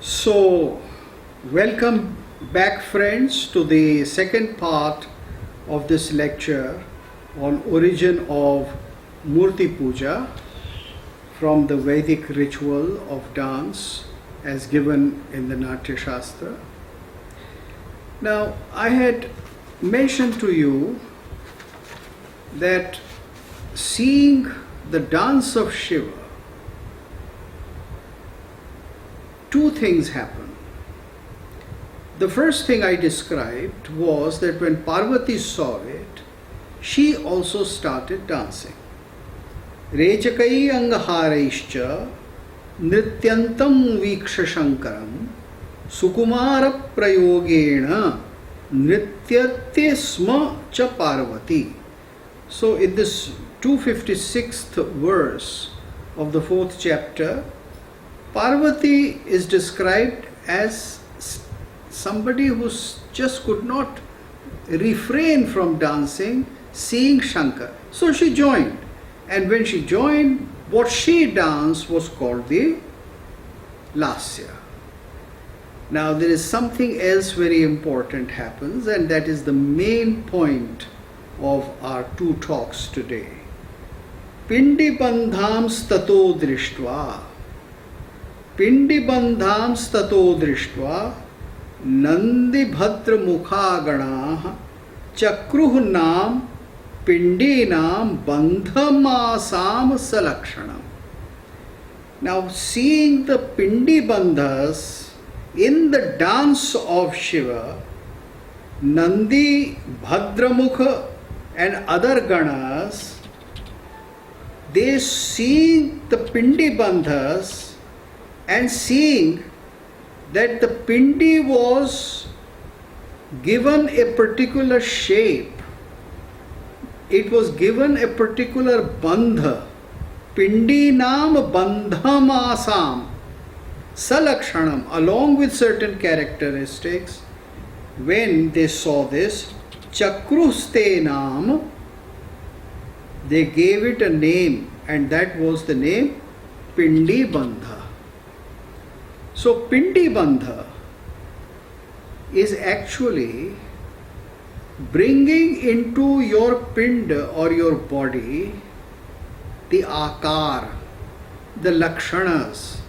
So, welcome back, friends, to the second part of this lecture on origin of Murti Puja from the Vedic ritual of dance as given in the Natya Shastra. Now, I had mentioned to you that seeing the dance of Shiva, two things happen. The first thing I described was that when Parvati saw it, she also started dancing. Rechakai angaharaischa nrityantam viksha shankaram sukumara prayogena nrityate sma cha Parvati. So in this 256th verse of the 4th chapter, Parvati is described as somebody who just could not refrain from dancing, seeing Shankar. So she joined. And when she joined, what she danced was called the Lasya. Now there is something else very important happens, and that is the main point of our two talks today. Pindi bandham stato drishtva पिंडिबंधां स्ततो दृष्ट्वा नंदिभद्र मुखागणाः चक्रुः नाम पिंडीनां बंधमासाम सलक्षणम. Now, seeing the Pindibandhas in the dance of Shiva, Nandi, Bhadramukha and other Ganas, they see the Pindibandhas and seeing that the Pindi was given a particular shape, it was given a particular bandha, Pindinam bandhamasam salakshanam, along with certain characteristics. When they saw this, Chakruste nam, they gave it a name, and that was the name Pindi Bandha. So Pindi Bandha is actually bringing into your pind or your body the akar, the lakshanas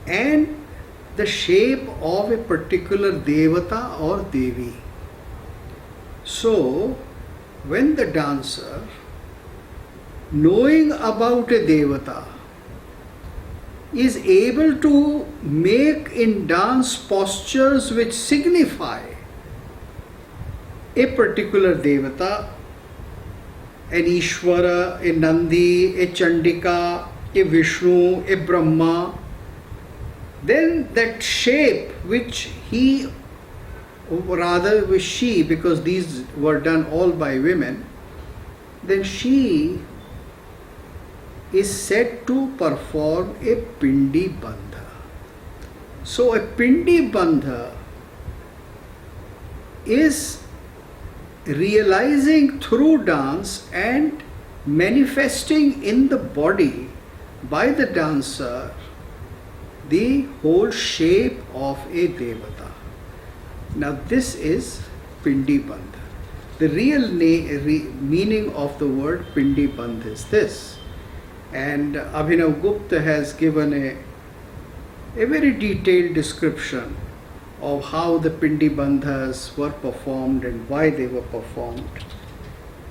and the shape of a particular devata or devi. So when the dancer, knowing about a devata, is able to make in dance postures which signify a particular devata, an Ishvara, a Nandi, a Chandika, a Vishnu, a Brahma, then that shape which he, or rather with she, because these were done all by women, then she is said to perform a Pindi Bandha. So a Pindi Bandha is realizing through dance and manifesting in the body by the dancer the whole shape of a Devata. Now this is Pindi Bandha. The real meaning of the word Pindi Bandha is this. And Abhinav Gupta has given a very detailed description of how the Pindi Bandhas were performed and why they were performed.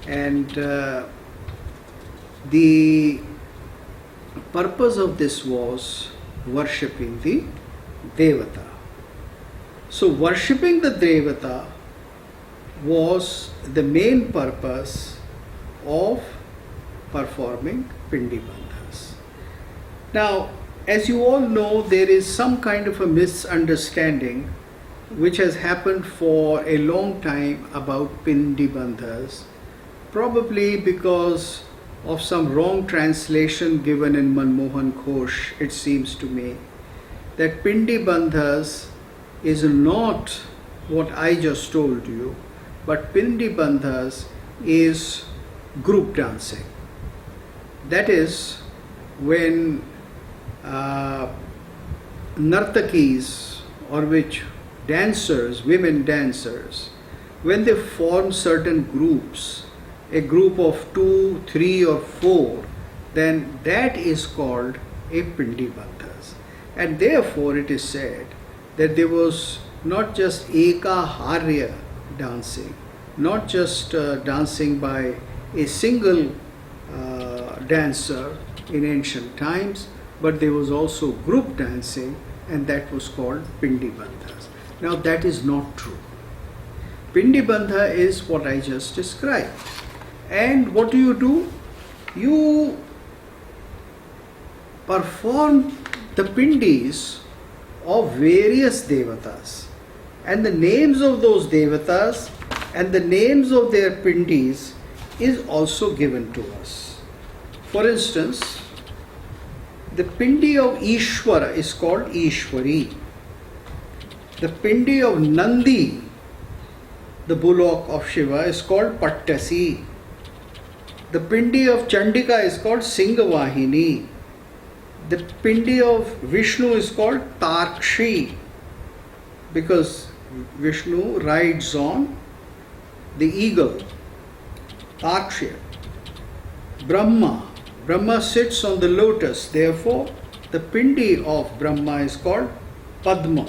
And the purpose of this was worshipping the Devata. So worshipping the Devata was the main purpose of performing Pindi Bandhas. Now, as you all know, there is some kind of a misunderstanding which has happened for a long time about Pindi Bandhas, probably because of some wrong translation given in Manmohan Ghosh. It seems to me that Pindi Bandhas is not what I just told you, but Pindi Bandhas is group dancing. That is when nartakis, or which dancers, women dancers, when they form certain groups, a group of 2, 3 or 4, then that is called a pindi bandhas. And therefore it is said that there was not just ekaharya dancing, not just dancing by a single dancer in ancient times, but there was also group dancing, and that was called pindi bandhas. Now that is not true. Pindi bandha is what I just described. And what do? You perform the pindis of various devatas, and the names of those devatas and the names of their pindis is also given to us. For instance, the pindi of Ishvara is called Ishvari. The pindi of Nandi, the bullock of Shiva, is called Pattasi. The pindi of Chandika is called Singhavahini. The pindi of Vishnu is called Tarkshi, because Vishnu rides on the eagle, Tarkshi. Brahma sits on the lotus, therefore the pindi of Brahma is called Padma.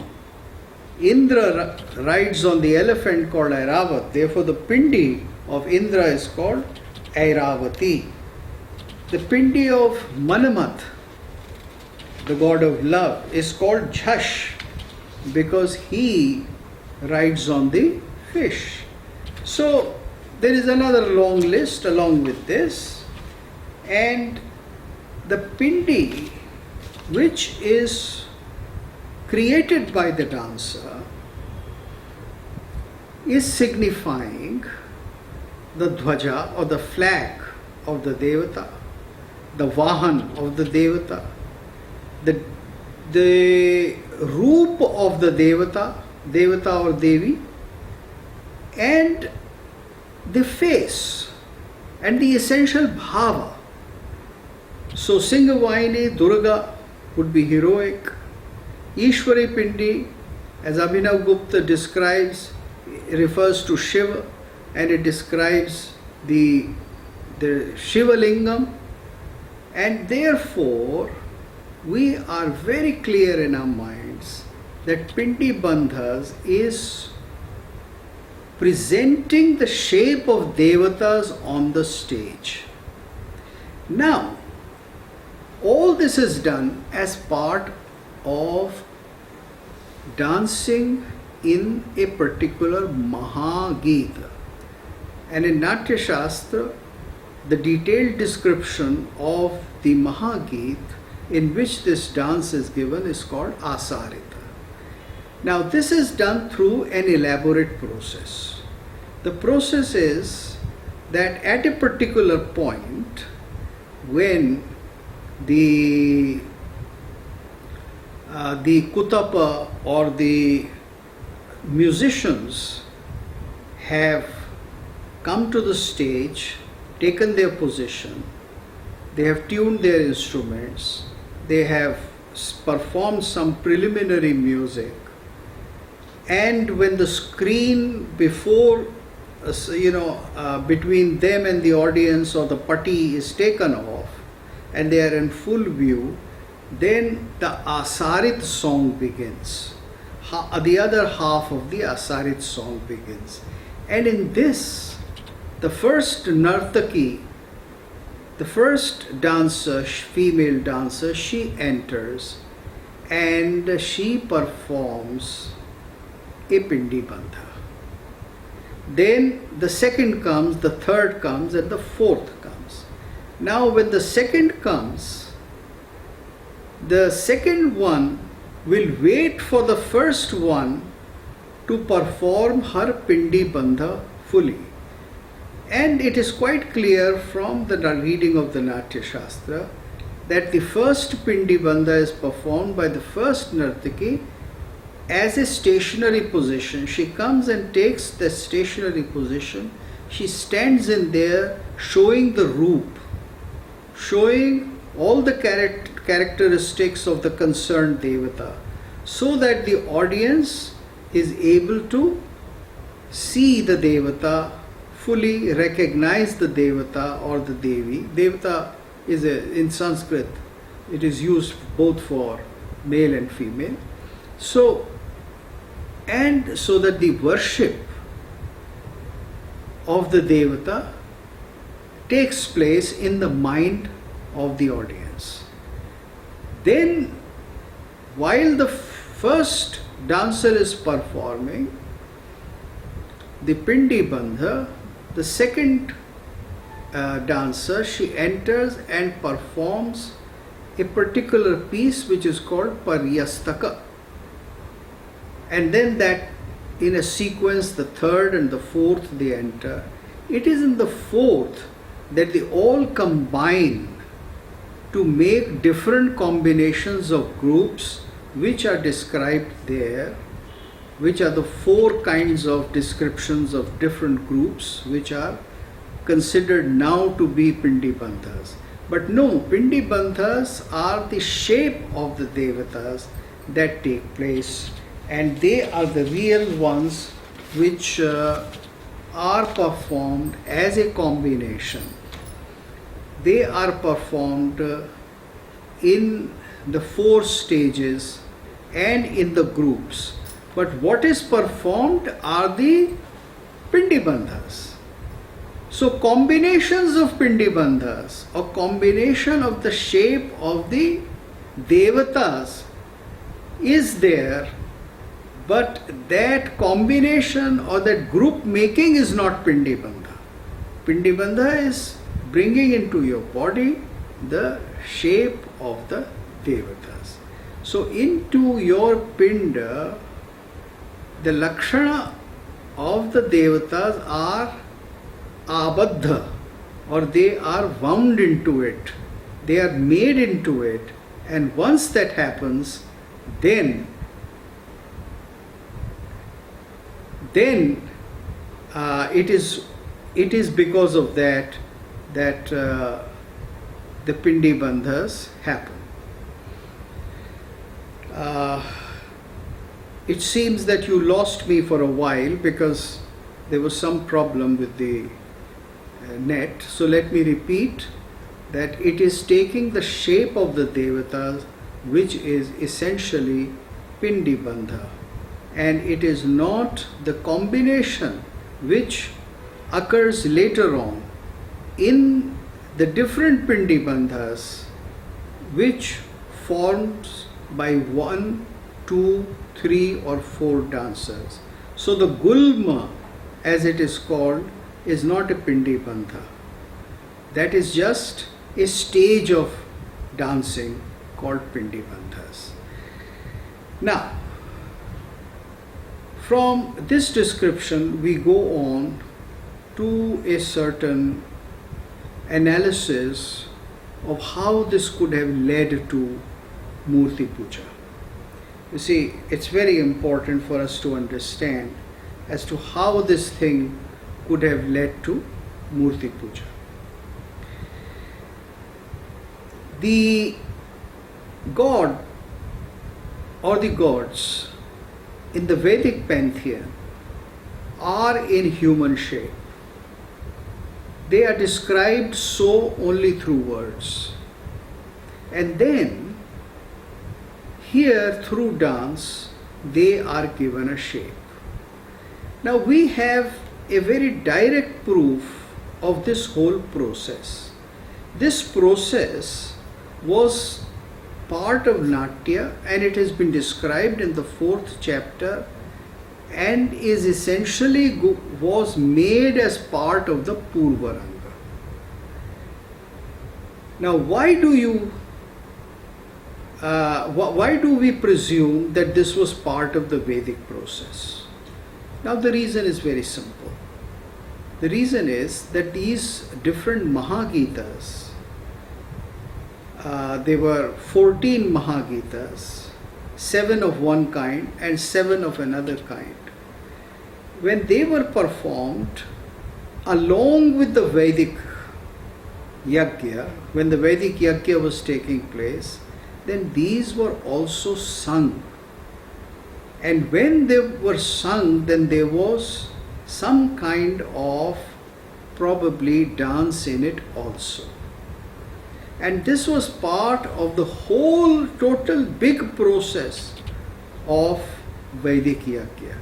Indra rides on the elephant called Airavat, therefore the pindi of Indra is called Airavati. The pindi of Manamat, the god of love, is called Jhash, because he rides on the fish. So there is another long list along with this, and the pindi which is created by the dancer is signifying the dhwaja or the flag of the devata, the vahan of the devata, the roop of the devata or devi, and the face and the essential bhava. So Singhavahini, Durga, would be heroic. Ishwari Pindi, as Abhinav Gupta describes, refers to Shiva, and it describes the Shiva Lingam, and therefore we are very clear in our minds that Pindi Bandhas is presenting the shape of devatas on the stage. Now, all this is done as part of dancing in a particular Mahagita. And in Natya Shastra, the detailed description of the Mahagit in which this dance is given is called Asarita. Now, this is done through an elaborate process. The process is that at a particular point, when the Kutapa or the musicians have come to the stage, taken their position, they have tuned their instruments, they have performed some preliminary music, and when the screen before between them and the audience or the patti is taken off and they are in full view, then the Asarit song begins. The other half of the Asarit song begins. And in this, the first Nartaki, the first dancer, female dancer, she enters and she performs a Pindi Bandha. Then the second comes, the third comes, and the fourth comes. Now when the second comes, the second one will wait for the first one to perform her Pindi Bandha fully. And it is quite clear from the reading of the Natya Shastra that the first Pindi Bandha is performed by the first Nartaki as a stationary position. She comes and takes the stationary position. She stands in there showing the roop, showing all the characteristics of the concerned devata, so that the audience is able to see the Devata, fully recognize the Devata or the Devi. Devata is in Sanskrit, it is used both for male and female. So that the worship of the Devata takes place in the mind of the audience. Then, while the first dancer is performing the Pindi Bandha, the second dancer, she enters and performs a particular piece which is called Paryastaka. And then that in a sequence, the third and the fourth they enter. It is in the fourth that they all combine to make different combinations of groups which are described there, which are the four kinds of descriptions of different groups which are considered now to be Pindi Bandhas. But no, Pindi Bandhas are the shape of the Devatas that take place, and they are the real ones which are performed as a combination. They are performed in the four stages and in the groups. But what is performed are the Pindi Bandhas. So combinations of Pindi Bandhas, a combination of the shape of the Devatas is there, but that combination or that group making is not Pindi Bandha. Pindi Bandha is bringing into your body the shape of the Devatas. So into your Pinda, the Lakshana of the Devatas are Abadha, or they are wound into it, they are made into it, and once that happens, then it is because of that the Pindi Bandhas happen. It seems that you lost me for a while because there was some problem with the net. So let me repeat that it is taking the shape of the Devatas, which is essentially Pindi Bandha, and it is not the combination which occurs later on in the different Pindi Bandhas, which forms by 1, 2, 3 or 4 dancers. So the Gulma, as it is called, is not a Pindi Bandha. That is just a stage of dancing called Pindi Bandhas. Now, from this description we go on to a certain analysis of how this could have led to Murti Puja. You see, it's very important for us to understand as to how this thing could have led to Murti Puja. The god or the gods in the Vedic pantheon are in human shape. They are described so only through words. And then, here through dance, they are given a shape. Now we have a very direct proof of this whole process. This process was part of Natya, and it has been described in the 4th chapter and is essentially was made as part of the Purvaranga. Now why do we presume that this was part of the Vedic process? Now the reason is very simple. The reason is that these different Mahagitas, there were 14 Mahagitas, 7 of one kind and 7 of another kind. When they were performed along with the Vedic Yajna, when the Vedic Yajna was taking place, then these were also sung And when they were sung, then there was some kind of probably dance in it also. And this was part of the whole total big process of Vedic Yajna.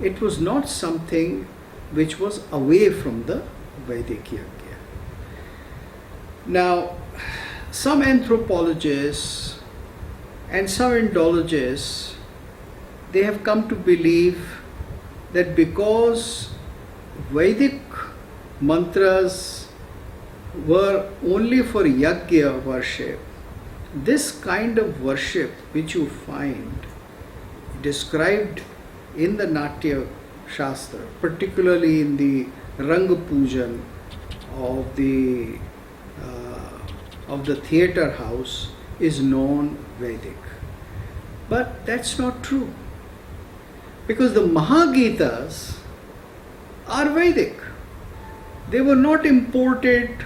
It was not something which was away from the Vedic Yajna. Now, some anthropologists and some Indologists, they have come to believe that because Vedic mantras were only for Yajna worship, this kind of worship which you find described in the Natya Shastra, particularly in the Rang Pujan of the theatre house, is non-Vedic. But that's not true, because the Mahagitas are Vedic. They were not imported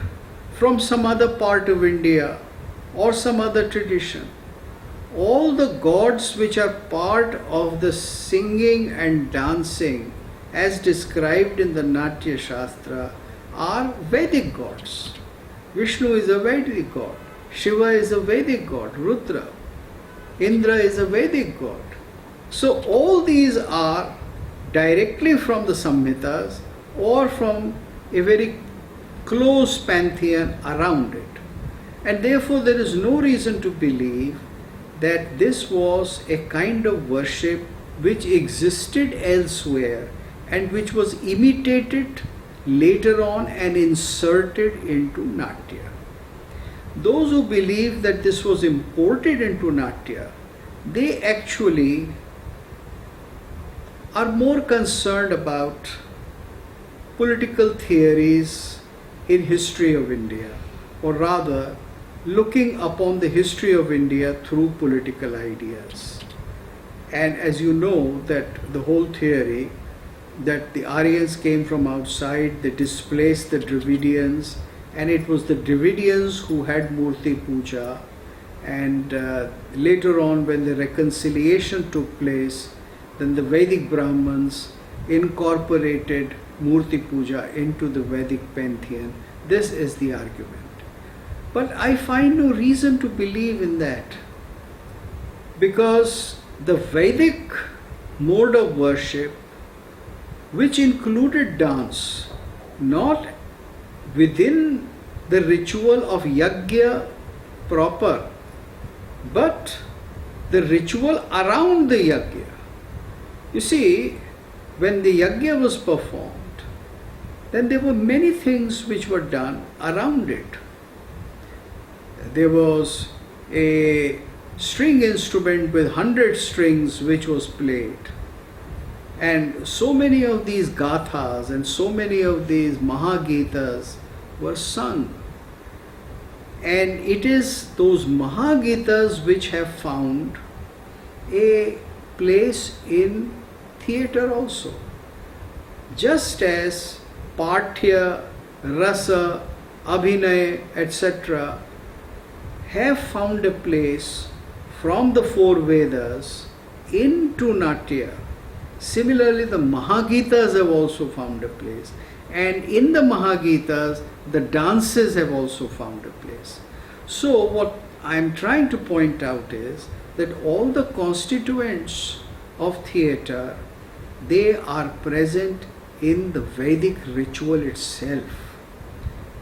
from some other part of India or some other tradition. All the gods which are part of the singing and dancing as described in the Natya Shastra are Vedic gods. Vishnu is a Vedic god, Shiva is a Vedic god, Rudra, Indra is a Vedic god. So all these are directly from the Samhitas or from a very close pantheon around it. And therefore there is no reason to believe that this was a kind of worship which existed elsewhere and which was imitated later on and inserted into Natya. Those who believe that this was imported into Natya, they actually are more concerned about political theories in history of India, or rather looking upon the history of India through political ideas. And as you know, that the whole theory that the Aryans came from outside, they displaced the Dravidians, and it was the Dravidians who had Murti Puja, and later on when the reconciliation took place, then the Vedic Brahmins incorporated Murti Puja into the Vedic pantheon. This is the argument. But I find no reason to believe in that, because the Vedic mode of worship, which included dance, not within the ritual of Yajna proper, but the ritual around the Yajna. You see, when the Yajna was performed, then there were many things which were done around it. There was a string instrument with 100 strings which was played. And so many of these gathas and so many of these Mahagitas were sung. And it is those Mahagitas which have found a place in theatre also. Just as Pathya, Rasa, Abhinay, etc. have found a place from the four Vedas into Natya. Similarly, the Mahagitas have also found a place. And in the Mahagitas, the dances have also found a place. So what I am trying to point out is that all the constituents of theatre, they are present in the Vedic ritual itself.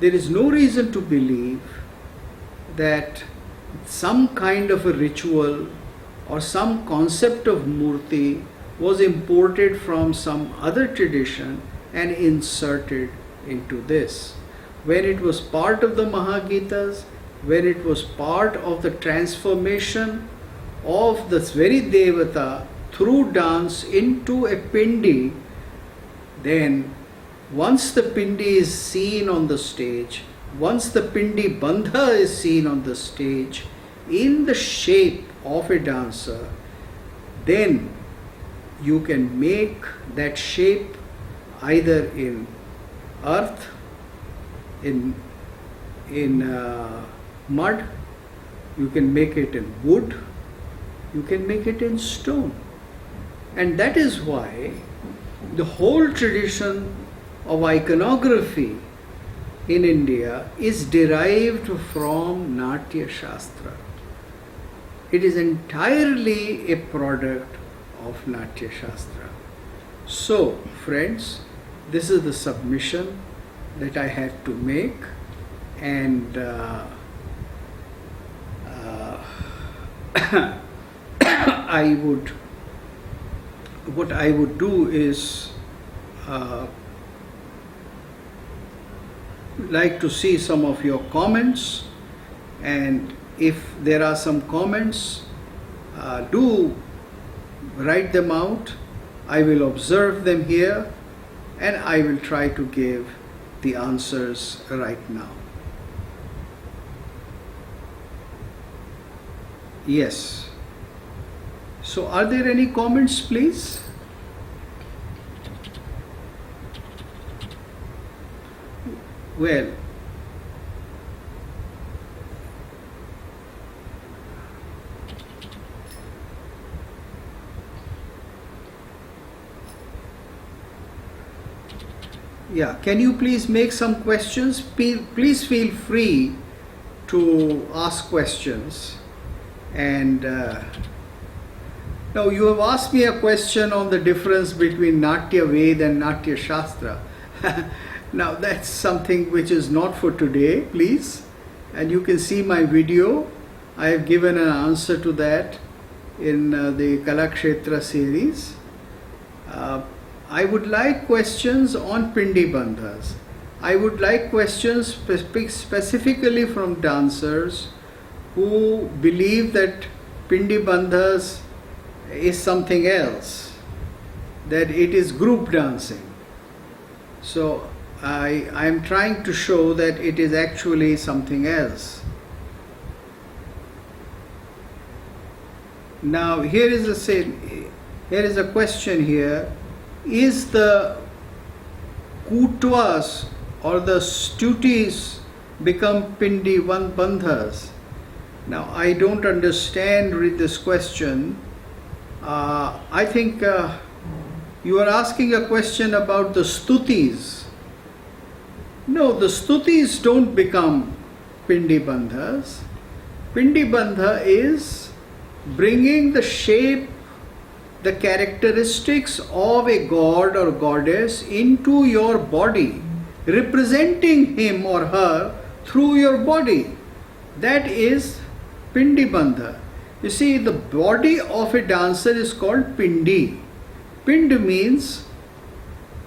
There is no reason to believe that some kind of a ritual or some concept of Murti was imported from some other tradition and inserted into this. When it was part of the Mahagitas, when it was part of the transformation of this very Devata through dance into a Pindi, then once the Pindi is seen on the stage, once the Pindi Bandha is seen on the stage in the shape of a dancer, then you can make that shape either in earth, in mud, you can make it in wood, you can make it in stone. And that is why the whole tradition of iconography in India is derived from Natya Shastra. It is entirely a product of Natya Shastra. So, friends, this is the submission that I had to make, and what I would do is like to see some of your comments, and if there are some comments, do write them out. I will observe them here and I will try to give the answers right now. Yes. So are there any comments, please? Well, yeah, can you please make some questions? Please feel free to ask questions. And now you have asked me a question on the difference between Natya Ved and Natya Shastra. Now that's something which is not for today, please. And you can see my video. I have given an answer to that in the Kalakshetra series. I would like questions on Pindi Bandhas. I would like questions specifically from dancers who believe that Pindi Bandhas is something else, that it is group dancing. So I am trying to show that it is actually something else. Now here is a question here. Is the Kutwas or the Stutis become Pindi Bandhas? Now I don't understand this question. I think you are asking a question about the Stutis. No, the Stutis don't become Pindi Bandhas. Pindi Bandha is bringing the shape, the characteristics of a god or goddess into your body, representing him or her through your body. That is Pindi Bandha. You see, the body of a dancer is called Pindi. Pind means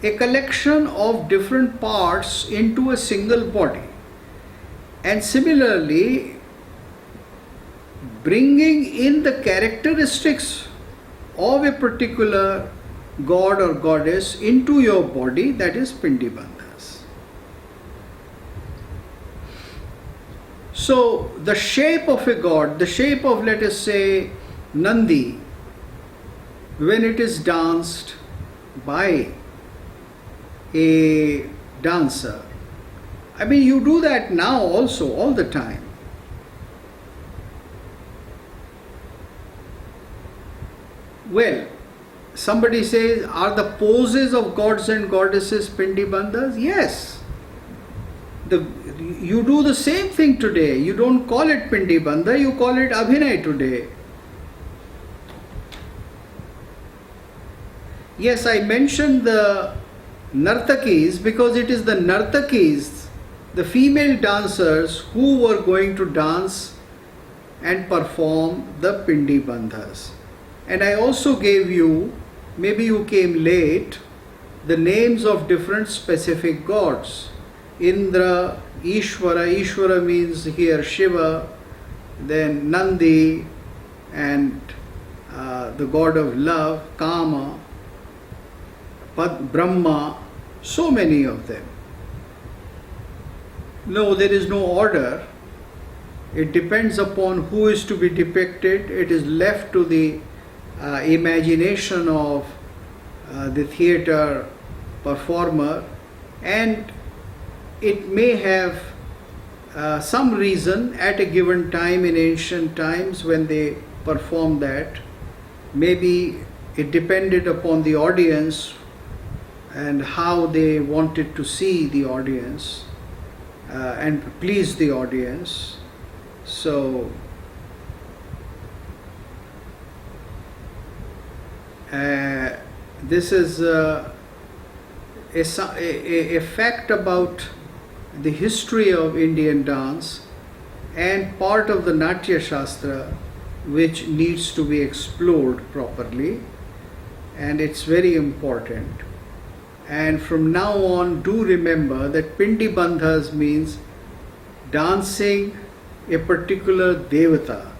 a collection of different parts into a single body. And similarly, bringing in the characteristics of a particular god or goddess into your body, that is Pindi Bandhas. So the shape of a god, the shape of, let us say, Nandi, when it is danced by a dancer, I mean, you do that now also, all the time. Well, somebody says, are the poses of gods and goddesses Pindi Bandhas? Yes. You do the same thing today. You don't call it Pindi Bandha, you call it Abhinay today. Yes, I mentioned the Nartakis because it is the Nartakis, the female dancers, who were going to dance and perform the Pindi Bandhas. And I also gave you, maybe you came late, the names of different specific gods. Indra, Ishvara, Ishvara means here Shiva, then Nandi, and the god of love, Kama, Brahma, so many of them. No, there is no order. It depends upon who is to be depicted. It is left to the imagination of the theatre performer, and it may have some reason at a given time in ancient times when they perform that. Maybe it depended upon the audience and how they wanted to see the audience and please the audience. So this is a fact about the history of Indian dance and part of the Natya Shastra which needs to be explored properly, and it's very important. And from now on, do remember that Pindi Bandhas means dancing a particular devata.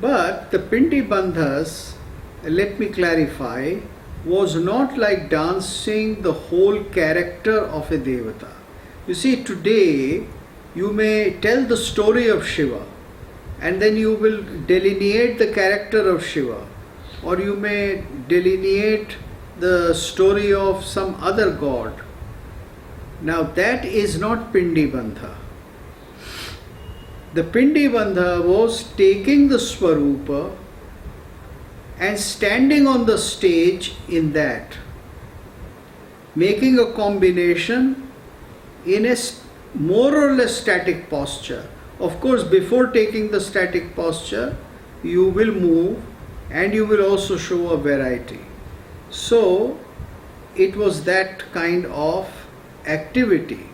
But the Pindi Bandhas, let me clarify, was not like dancing the whole character of a devata. You see, today you may tell the story of Shiva and then you will delineate the character of Shiva, or you may delineate the story of some other god. Now that is not Pindi Bandha. The Pindi Bandha was taking the Swarupa and standing on the stage in that, making a combination in a more or less static posture. Of course, before taking the static posture, you will move and you will also show a variety. So, it was that kind of activity.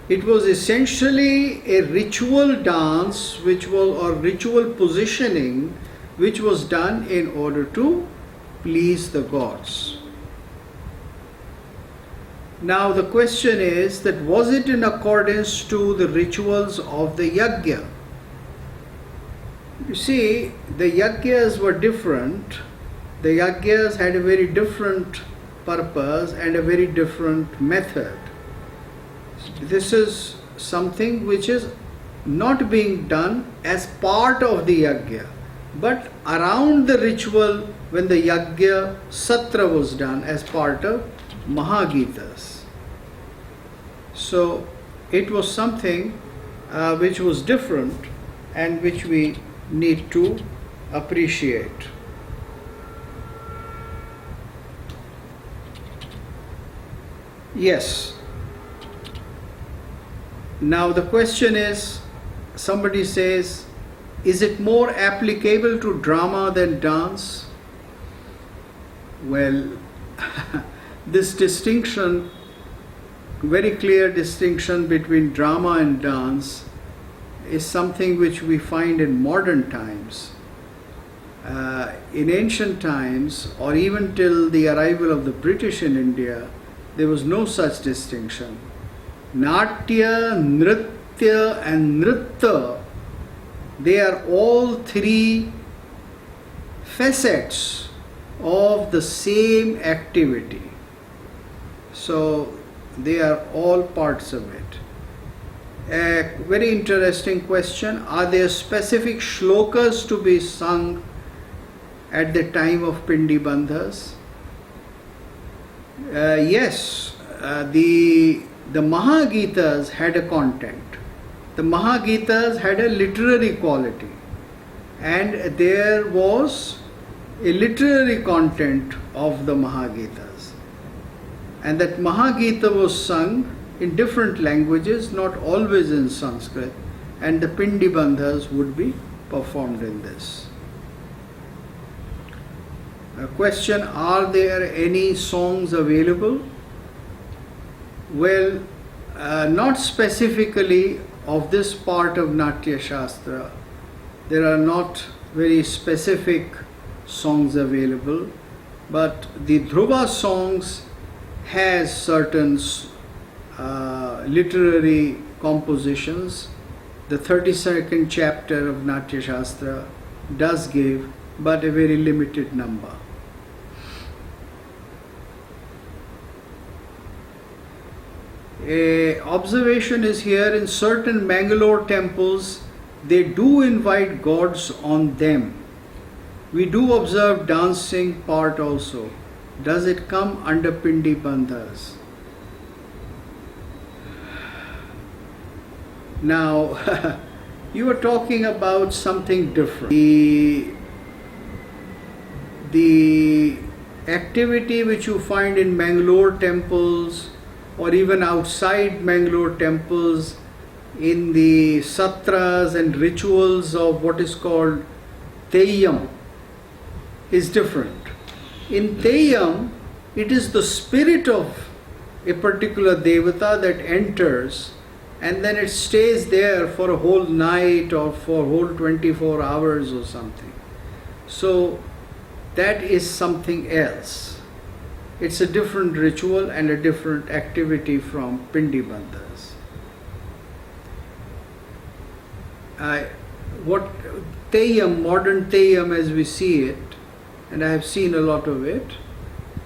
It was essentially a ritual dance or ritual positioning which was done in order to please the gods. Now the question is that was it in accordance to the rituals of the yajna? You see, the yajnas were different. The yajnas had a very different purpose and a very different method. This is something which is not being done as part of the yajna, but around the ritual when the yajna satra was done as part of Mahagitas. So it was something which was different and which we need to appreciate. Yes. Now the question is, somebody says, is it more applicable to drama than dance? Well, this distinction, very clear distinction between drama and dance, is something which we find in modern times. In ancient times, or even till the arrival of the British in India, there was no such distinction. Natya, Nritya and Nritta, they are all three facets of the same activity. So they are all parts of it. A very interesting question. Are there specific shlokas to be sung at the time of Pindi Bandhas? Yes, the Mahagitas had a content. The Mahagitas had a literary quality, and there was a literary content of the Mahagitas. And that Mahagita was sung in different languages, not always in Sanskrit, and the Pindi Bandhas would be performed in this. A question, are there any songs available? Well, not specifically of this part of Natya Shastra. There are not very specific songs available, but the Dhruva songs has certain literary compositions. The 32nd chapter of Natya Shastra does give, but a very limited number. A observation is here, in certain Mangalore temples, they do invite gods on them. We do observe dancing part also. Does it come under Pindi Bandhas? Now, you are talking about something different. The activity which you find in Mangalore temples or even outside Mangalore temples in the satras and rituals of what is called Teyyam is different. In Teyyam, it is the spirit of a particular devata that enters and then it stays there for a whole night or for whole 24 hours or something. So that is something else. It's a different ritual and a different activity from Pindi Bandhas. What Teyyam, modern Teyyam as we see it, and I have seen a lot of it,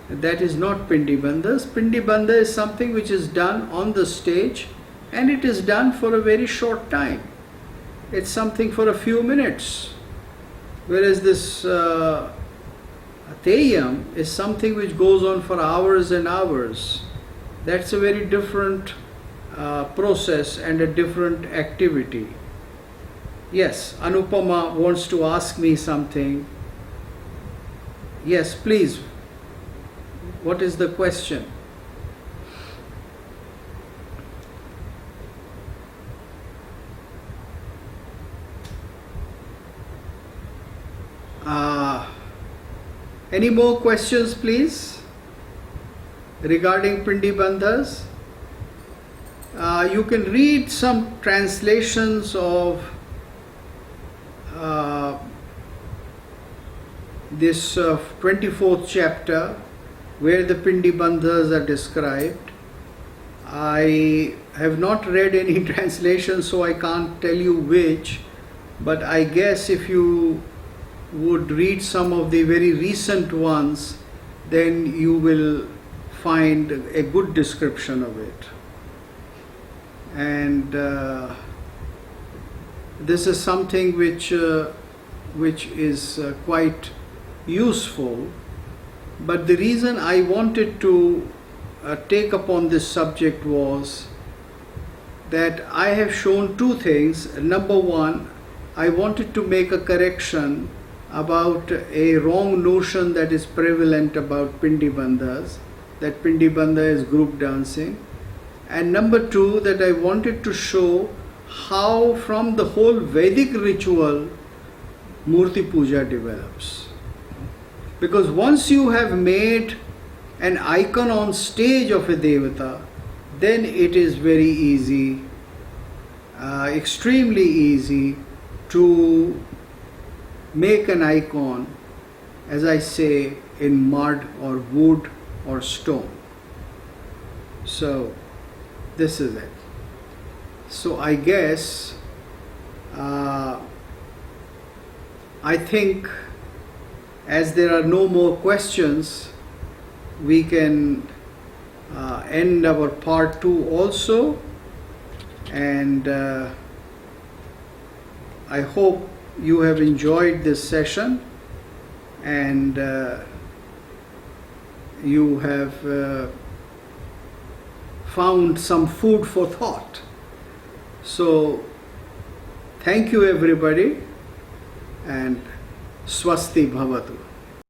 that is not Pindi Bandhas. Pindi Bandha is something which is done on the stage and it is done for a very short time. It's something for a few minutes. Whereas this Teyyam is something which goes on for hours and hours. That's a very different process and a different activity. Yes, Anupama wants to ask me something. Yes, please. What is the question? Any more questions, please, regarding Pindi Bandhas? You can read some translations of this 24th chapter where the Pindi Bandhas are described. I have not read any translation, so I can't tell you which, but I guess if you would read some of the very recent ones, then you will find a good description of it. And this is something which is quite useful. But the reason I wanted to take upon this subject was that I have shown two things. Number one, I wanted to make a correction about a wrong notion that is prevalent about Pindi Bandhas, that Pindi Bandha is group dancing. And number two, that I wanted to show how from the whole Vedic ritual Murti Puja develops. Because once you have made an icon on stage of a devata, then it is very easy, extremely easy to make an icon, as I say, in mud or wood or stone. So this is it. So I guess I think as there are no more questions, we can end our part 2 also, and I hope you have enjoyed this session and you have found some food for thought. So thank you everybody, and Swasti Bhavatu.